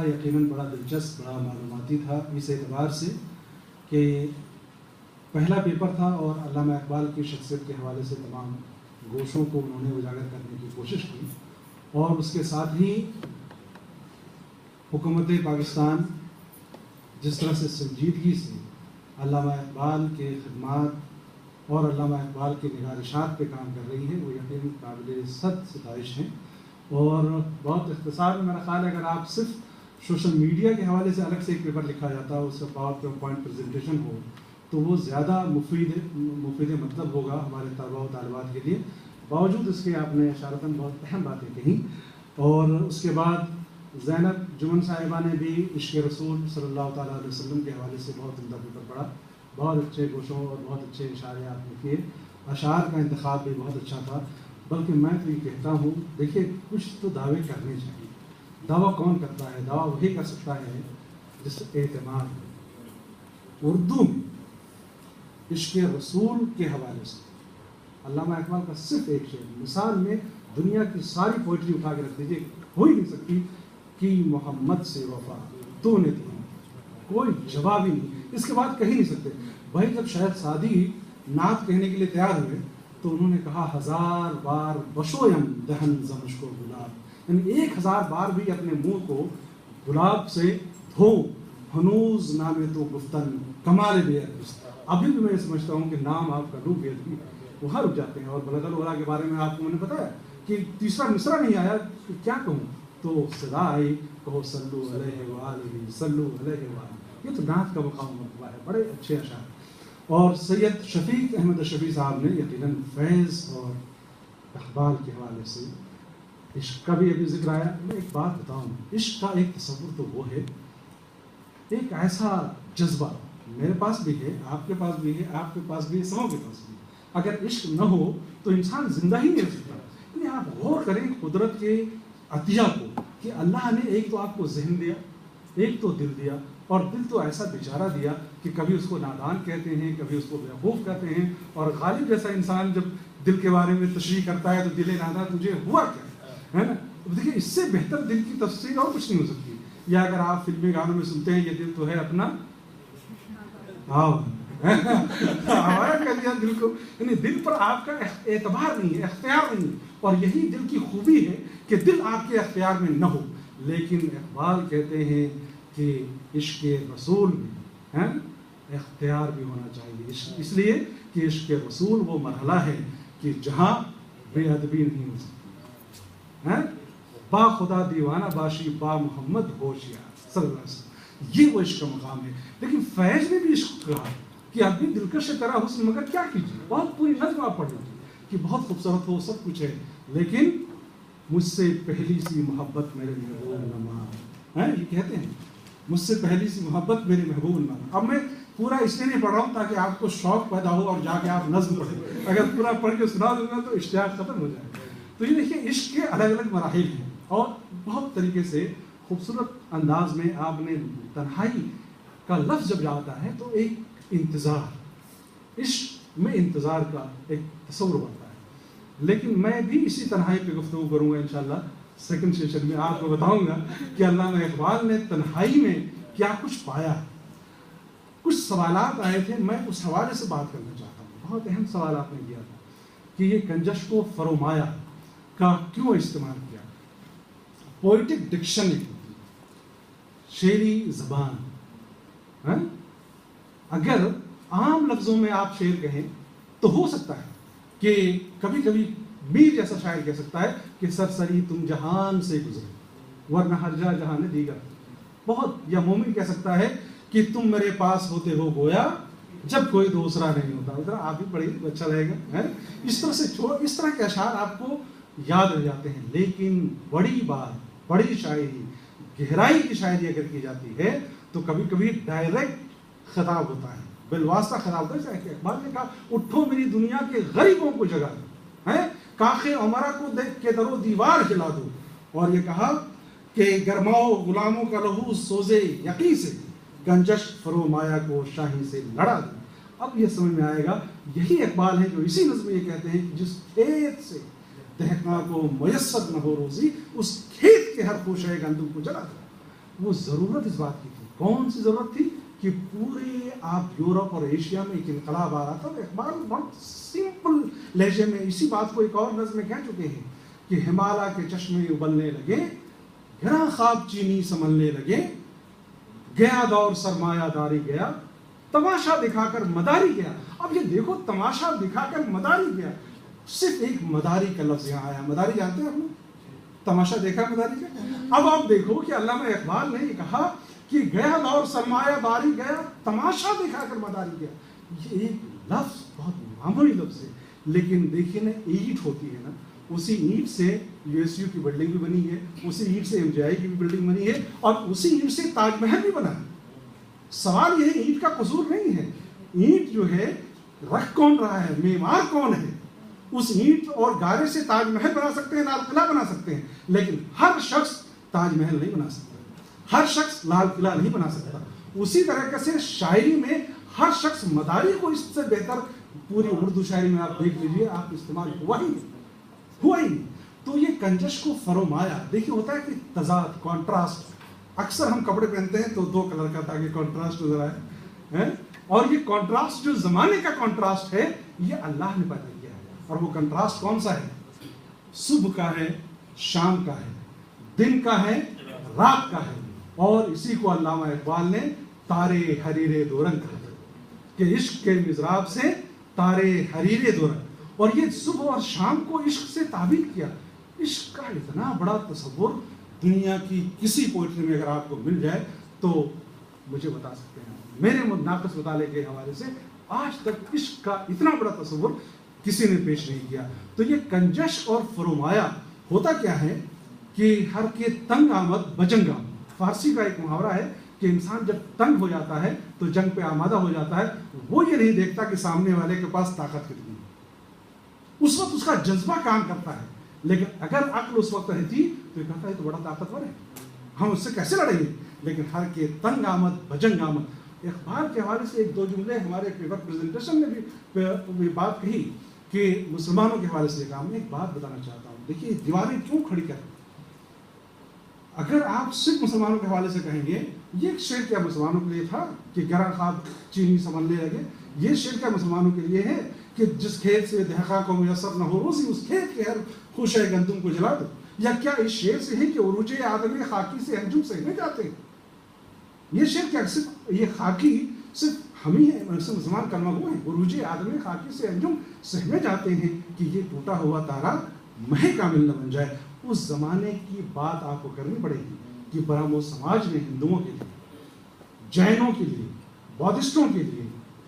یقیناً بڑا دلچسپ بڑا معلوماتی تھا اس اعتبار سے کہ پہلا پیپر تھا اور علامہ اقبال کی شخصیت کے حوالے سے تمام گوشوں کو انہوں نے اجاگر کرنے کی کوشش کی، اور اس کے ساتھ ہی حکومت پاکستان جس طرح سے سنجیدگی سے علامہ اقبال کے خدمات اور علامہ اقبال کے نگارشات پہ کام کر رہی ہے، وہ یقیناً قابل ستائش ہیں۔ اور بہت اختصار میں میرا خیال ہے اگر آپ صرف سوشل میڈیا کے حوالے سے الگ سے ایک پیپر لکھا جاتا ہے، اس کا پاور پوائنٹ پریزنٹیشن ہو تو وہ زیادہ مفید مطلب ہوگا ہمارے طلباء و طالبات کے لیے۔ باوجود اس کے آپ نے اشارتاً بہت اہم باتیں کہیں، اور اس کے بعد زینب جمن صاحبہ نے بھی عشق رسول صلی اللہ تعالیٰ علیہ وسلم کے حوالے سے بہت عمدہ پیپر پڑھا، بہت اچھے گوشوں اور بہت اچھے اشارے آپ نے کیے، اشعار کا انتخاب بھی بہت اچھا تھا۔ بلکہ میں تو یہ کہتا ہوں، دیکھیے کچھ تو دعوے کرنے چاہیے۔ دعویٰ کون کرتا ہے؟ دعویٰ وہی کر سکتا ہے جس اعتماد ہے۔ اردو میں عشق رسول کے حوالے سے علامہ اقبال کا صرف ایک شعر مثال میں دنیا کی ساری پوئٹری اٹھا کے رکھ دیجیے، ہو ہی نہیں سکتی کہ محمد سے وفا تو نے دی، کوئی جواب ہی نہیں، اس کے بعد کہہ نہیں سکتے۔ بھائی جب شاید سعدی نعت کہنے کے لیے تیار ہوئے تو انہوں نے کہا 1000 بار بشویم دہن زمش کو گلاب، یعنی 1000 بار بھی اپنے منہ کو گلاب سے دھو، ہنوز نام تو گفتن کمال بے ادب۔ ابھی بھی میں سمجھتا ہوں کہ نام آپ کا لوگ بے ادبی وہاں رک جاتے ہیں۔ اور بلغ العلا کے بارے میں آپ کو میں نے بتایا کہ تیسرا مصرع نہیں آیا کہ کیا کہوں، تو صدا آئی کہو صلو علیہ وآلہ صلو علیہ وآلہ، یہ تو نعت کا مقام مرتبہ ہے، بڑے اچھے اشعار۔ اور سید شفیق احمد شفیع صاحب نے یقیناً فیض اور اقبال کے حوالے سے عشق کا بھی ابھی ذکر آیا۔ میں ایک بات بتاؤں، عشق کا ایک تصور تو وہ ہے، ایک ایسا جذبہ میرے پاس بھی ہے، آپ کے پاس بھی ہے، آپ کے پاس بھی ہے، سبوں کے پاس بھی ہے۔ اگر عشق نہ ہو تو انسان زندہ ہی نہیں رہ سکتا۔ یعنی آپ غور کریں قدرت کے عطیہ کو کہ اللہ نے ایک تو آپ کو ذہن دیا، ایک تو دل دیا، اور دل تو ایسا بیچارہ دیا کہ کبھی اس کو نادان کہتے ہیں، کبھی اس کو بیوقوف کہتے ہیں، اور غالب جیسا انسان جب دل کے بارے میں تشریح کرتا ہے تو دل نادان تجھے ہوا کیا ہے نا۔ دیکھیے اس سے بہتر دل کی تفسیر اور کچھ نہیں ہو سکتی۔ یا اگر آپ فلمی گانوں میں سنتے ہیں یہ دل تو ہے اپنا ہمارا کہہ دیا دل کو، یعنی دل پر آپ کا اعتبار نہیں ہے، اختیار نہیں ہے، اور یہی دل کی خوبی ہے کہ دل آپ کے اختیار میں نہ ہو۔ لیکن اقبال کہتے ہیں کہ عشق رسول میں اختیار بھی ہونا چاہیے، اس لیے کہ عشق رسول وہ مرحلہ ہے کہ جہاں بے ادبی نہیں ہو سکتی، با خدا دیوانہ باشی با محمد ہوشیار صلی اللہ علیہ وسلم، یہ وہ عشق کا مقام ہے۔ لیکن فیض نے بھی عشق کہا کہ اب بھی دلکش طرح حسن مگر کیا کیجیے، بہت پوری نظم آپ پڑھ لیجیے کہ بہت خوبصورت ہو، سب کچھ ہے، لیکن مجھ سے پہلی سی محبت میرے محبوب نما، یہ کہتے ہیں مجھ سے پہلی سی محبت میرے محبوب نما۔ اب میں پورا اس لیے نہیں پڑھ رہا ہوں تاکہ آپ کو شوق پیدا ہو اور جا کے آپ نظم پڑھیں، اگر پورا پڑھ کے سنا دوں گا تو اشتیاق ختم ہو جائے گا۔ تو یہ دیکھیے عشق کے الگ الگ مراحل ہیں، اور بہت طریقے سے خوبصورت انداز میں آپ نے تنہائی کا لفظ جب آتا ہے تو ایک انتظار، عشق میں انتظار کا ایک تصور بنتا ہے۔ لیکن میں بھی اسی تنہائی پہ گفتگو کروں گا انشاءاللہ سیکنڈ سیشن میں، آپ کو بتاؤں گا کہ علامہ اقبال نے تنہائی میں کیا کچھ پایا۔ کچھ سوالات آئے تھے، میں اس حوالے سے بات کرنا چاہتا ہوں، بہت اہم سوال آپ نے کیا تھا کہ یہ کنجش کو فرومایا کا کیوں استعمال کیا۔ پوئٹک ڈکشن شعری زبان، اگر عام لفظوں میں آپ شعر کہیں تو ہو سکتا ہے کہ کبھی کبھی میر جیسا شاعر کہہ سکتا ہے کہ سرسری تم جہان سے گزرے ورنہ ہر جا جہان دیگر، بہت، یا مومن کہہ سکتا ہے کہ تم میرے پاس ہوتے ہو گویا جب کوئی دوسرا نہیں ہوتا۔ ادھر آپ بھی پڑھیے، اچھا رہے گا۔ اس طرح سے اس طرح کے اشعار آپ کو یاد رہ جاتے ہیں۔ لیکن بڑی بات، بڑی شاعری، گہرائی کی شاعری اگر کی جاتی ہے تو کبھی کبھی ڈائریکٹ خطاب ہوتا ہے، بالواسطہ خطاب ہوتا ہے۔ اقبال نے کہا اٹھو میری دنیا کے غریبوں کو جگا دو، کاخ عمرہ کو دیکھ کے در و دیوار ہلا دو، اور یہ کہا کہ گرماؤ غلاموں کا لہو سوزے یقین سے، گنجش فرومایا کو شاہی سے لڑا دو۔ اب یہ سمجھ میں آئے گا، یہی اقبال ہے جو اسی نظم میں یہ کہتے ہیں کہ جس کھیت سے دہقاں کو میسر نہ ہو روزی، اس کھیت کے ہر خوشے گندم کو جلا دو۔ وہ ضرورت اس بات کی تھی. کون سی ضرورت تھی؟ کہ پورے آپ یورپ اور ایشیا میں ایک انقلاب آ رہا تھا. اقبال بہت سمپل لہجے میں اسی بات کو ایک اور نظم میں کہہ چکے ہیں کہ ہمالیہ کے چشمے ابلنے لگے، گراں خواب چینی سنبھلنے لگے، گیا دور سرمایہ داری گیا، تماشا دکھا کر مداری گیا. اب یہ دیکھو، تماشا دکھا کر مداری گیا، صرف ایک مداری کا لفظ یہاں آیا. مداری جانتے ہیں آپ لوگ؟ تماشا دیکھا مداری کا. اب آپ دیکھو کہ علامہ اقبال نے یہ کہا کہ گیا دور سرمایہ داری گیا، تماشا دکھا کر مداری گیا. یہ ایک لفظ بہت معمولی لفظ ہے، لیکن دیکھیے نا، اینٹ ہوتی ہے نا، اسی اینٹ سے یو ایس یو کی بلڈنگ بھی بنی ہے، اسی اینٹ سے MJI کی بھی بلڈنگ بنی ہے، اور اسی اینٹ سے تاج محل بھی بنا ہے. سوال یہ ہے اینٹ کا قصور نہیں ہے. اینٹ جو ہے رکھ کون رہا ہے، معمار کون ہے. اس اینٹ اور گارے سے تاج محل بنا سکتے ہیں، لال قلعہ بنا سکتے ہیں، لیکن ہر شخص تاج محل نہیں بنا سکتا، ہر شخص لال قلعہ نہیں بنا سکتا. اسی طریقے سے شاعری میں ہر شخص مداری کو اس سے بہتر پوری اردو شاعری میں آپ دیکھ لیجیے، آپ استعمال ہوا ہی نہیں. تو یہ کنجش کو فرمایا. دیکھیے ہوتا ہے کہ تضاد، کانٹراسٹ. اکثر ہم کپڑے پہنتے ہیں تو 2 کلر کا تاکہ کانٹراسٹ نظر آئے، اور یہ کانٹراسٹ جو زمانے کا کانٹراسٹ ہے یہ اللہ نے پیدا کیا ہے. اور وہ کنٹراسٹ کون سا ہے؟ صبح کا ہے، شام کا ہے، دن کا ہے، رات کا ہے. اور اسی کو علامہ اقبال نے تارے حریرے دورنگ کہا کہ عشق کے مضراب سے تارے حریرے دورنگ. اور یہ صبح اور شام کو عشق سے تعبیر کیا. عشق کا اتنا بڑا تصور دنیا کی کسی پوئٹری میں اگر آپ کو مل جائے تو مجھے بتا سکتے ہیں. میرے ناقص مطالعے کے حوالے سے آج تک عشق کا اتنا بڑا تصور کسی نے پیش نہیں کیا. تو یہ کنجش اور فرومایا ہوتا کیا ہے کہ ہر کے تنگ آمد بجنگ آمد. فارسی کا ایک محاورہ ہے کہ انسان جب تنگ ہو جاتا ہے تو جنگ پہ آمادہ ہو جاتا ہے. وہ یہ نہیں دیکھتا کہ سامنے والے کے پاس طاقت کتنی ہے. اس وقت اس کا جذبہ کام کرتا ہے، لیکن اگر عقل اس وقت رہتی تو یہ کہتا ہے تو بڑا طاقتور ہے، ہم اس سے کیسے لڑیں گے. لیکن ہر کے تنگ آمد بجنگ آمد. اخبار کے حوالے سے 1-2 جملے ہمارے پیپر پریزنٹیشن میں بھی بات کہی کہ مسلمانوں کے حوالے سے کام. میں ایک بات بتانا چاہتا ہوں. دیکھیے دیواریں کیوں کھڑی کریں؟ اگر آپ صرف مسلمانوں کے حوالے سے کہیں گے، یہ ایک شعر کیا مسلمانوں کے لیے تھا کہ گراں خواب چینی سنبھلنے لگے؟ یہ شعر کیا مسلمانوں کے لیے ہے کہ جس کھیت سے دہقاں کو میسر نہ ہو روزی، اس کھیت کے ہر خوشہ گندم کو جلا دو؟ یا کیا اس شعر سے ہے کہ عروج آدم خاکی سے انجم سہنے جاتے ہیں؟ یہ شعر کیا صرف یہ خاکی صرف ہم ہی ہیں، مسلمان کلمہ گو ہیں. عروج آدم خاکی سے انجم سہنے جاتے ہیں کہ یہ ٹوٹا ہوا تارا مہ کامل نہ بن جائے. اس زمانے کی بات آپ کو کرنی پڑے گی کہ برہمو سماج نے ہندوؤں کے لیے، جینوں کے لیے، بودھسٹوں کے لیے،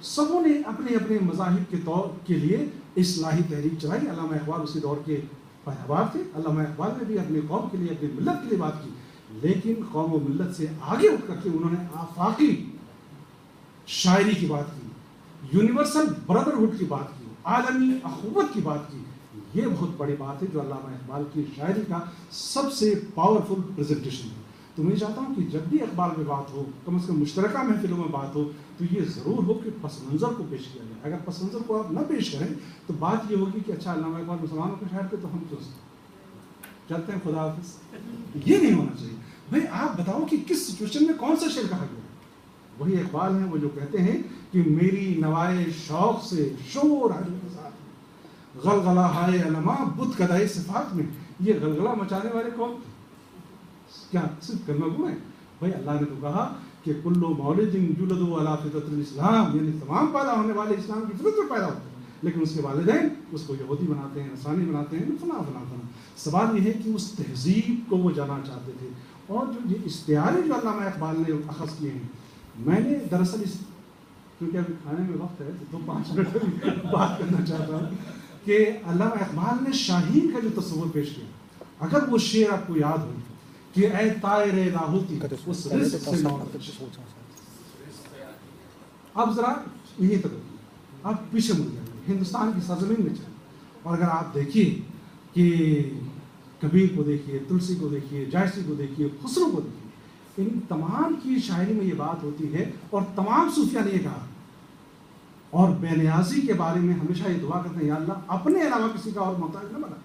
سبوں نے اپنے اپنے مذاہب کے طور کے لیے اصلاحی تحریک چلائی. علامہ اقبال اسی دور کے پیروار تھے. علامہ اقبال نے بھی اپنی قوم کے لیے، اپنی ملت کے لیے بات کی، لیکن قوم و ملت سے آگے اٹھ کر کے انہوں نے آفاقی شاعری کی بات کی، یونیورسل برادرہڈ کی بات کی، عالمی اخوت کی بات کی. یہ بہت بڑی بات ہے جو علامہ اقبال کی شاعری کا سب سے پاورفل پریزنٹیشن ہے. تو میں چاہتا ہوں کہ جب بھی اقبال میں بات ہو، کم از کم مشترکہ محفلوں میں بات ہو، تو یہ ضرور ہو کہ پس منظر کو پیش کیا جائے. اگر پس منظر کو آپ نہ پیش کریں تو بات یہ ہوگی کہ اچھا علامہ اقبال مسلمانوں کے شاعر تھے تو ہم کیوں چلتے ہیں خدا حافظ. یہ نہیں ہونا چاہیے. بھائی آپ بتاؤ کہ کس سچویشن میں کون سا شعر کہا گیا. وہی اقبال ہیں وہ جو کہتے ہیں کہ میری نوائے شوق سے شور غلغلہ ہائے علما بت کدائے صفات میں. یہ غلغلہ مچانے والے کون؟ کیا صرف کلمہ گو ہیں؟ بھائی اللہ نے تو کہا کہ کلو مولد یولد علی فطرت الاسلام، یعنی تمام پیدا ہونے والے اسلام کی فطرت میں پیدا ہوتے ہیں، لیکن اس کے والدین اس کو یہودی بناتے ہیں، نصرانی بناتے ہیں، فلاں فلاں فلاں. سوال یہ ہے کہ اس تہذیب کو وہ جانا چاہتے تھے. اور جو یہ استعارے جو علامہ اقبال نے اخذ کیے ہیں، میں نے دراصل اس کیونکہ ابھی کھانے میں وقت ہے تو 5 منٹ بات کرنا چاہتا ہوں کہ علامہ اقبال نے شاہین کا جو تصور پیش کیا. اگر وہ شعر آپ کو یاد ہو کہ اے طائر لاہوتی اس رزق سے اب ذرا یہیں تک آپ پیچھے مڑ جائیں، ہندوستان کی سرزمین میں چلیں، اور اگر آپ دیکھیے کہ کبیر کو دیکھیے، تلسی کو دیکھیے، جائسی کو دیکھیے، خسرو کو دیکھیے، ان تمام کی شاعری میں یہ بات ہوتی ہے. اور تمام صوفیہ نے یہ کہا، اور بے نیازی کے بارے میں ہمیشہ یہ دعا کرتے ہیں، یا اللہ اپنے علاوہ کسی کا اور محتاج نہ بنا.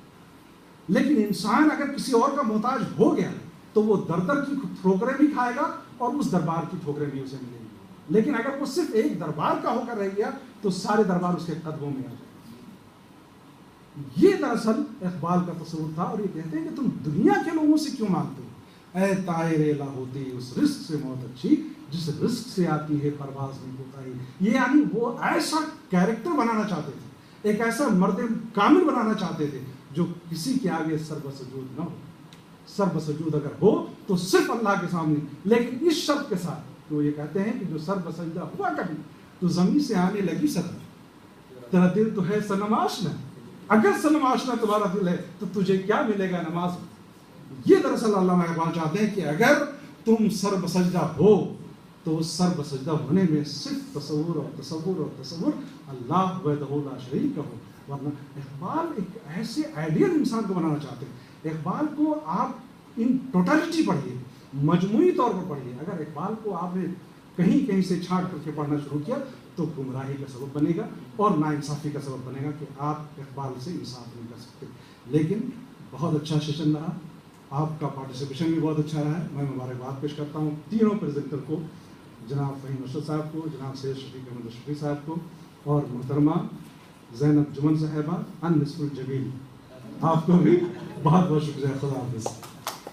لیکن انسان اگر کسی اور کا محتاج ہو گیا تو وہ در در کی ٹھوکریں بھی کھائے گا اور اس دربار کی ٹھوکریں بھی اسے ملیں گی. لیکن اگر وہ صرف ایک دربار کا ہو کر رہ گیا تو سارے دربار اس کے قدموں میں آ جائیں. یہ دراصل اقبال کا تصور تھا. اور یہ کہتے ہیں کہ تم دنیا کے لوگوں سے کیوں مانگتے ہو؟ اے طائر لاہوتی اس رزق سے موت اچھی جس رزق سے آتی ہے پرواز میں کوتاہی. یہ یعنی وہ ایسا کیریکٹر بنانا چاہتے تھے, ایک ایسا مرد کامل بنانا چاہتے تھے جو کسی کے آگے سر بسجود نہ ہو. سر بسجود اگر ہو تو صرف اللہ کے سامنے, لیکن اس شرط کے ساتھ کہ وہ یہ کہتے ہیں کہ جو سر بسجدہ ہوا کبھی تو زمین سے آنے لگی صدا, تیرا دل تو ہے صنم آشنا, اگر صنم آشنا تمہارا دل ہے تو تجھے کیا ملے گا نماز میں. یہ دراصل علامہ اقبال چاہتے ہیں کہ اگر تم سر بسجدہ ہو تو اس سر بسجدہ ہونے میں صرف تصور اور تصور اور تصور اللہ وحدہ لا شریک ہو. ورنہ اقبال ایک ایسے آئیڈیل انسان کو بنانا چاہتے ہیں. اقبال کو آپ ان ٹوٹلٹی پڑھیے, مجموعی طور پر پڑھیے. اگر اقبال کو آپ نے کہیں کہیں سے چھانٹ کر کے پڑھنا شروع کیا تو گمراہی کا سبب بنے گا اور ناانصافی کا سبب بنے گا کہ آپ اقبال سے انصاف نہیں کر سکتے. لیکن بہت اچھا سیشن رہا, آپ کا پارٹیسپیشن بھی بہت اچھا رہا ہے. میں مبارکباد پیش کرتا ہوں تینوں پریزنٹر کو, جناب فہیم ارشد صاحب کو, جناب سید شفیق احمد اشرفی صاحب کو, اور محترمہ زینب جمن صاحبہ ان نصف الجمیل, آپ کو بھی بہت بہت شکریہ. خدا حافظ.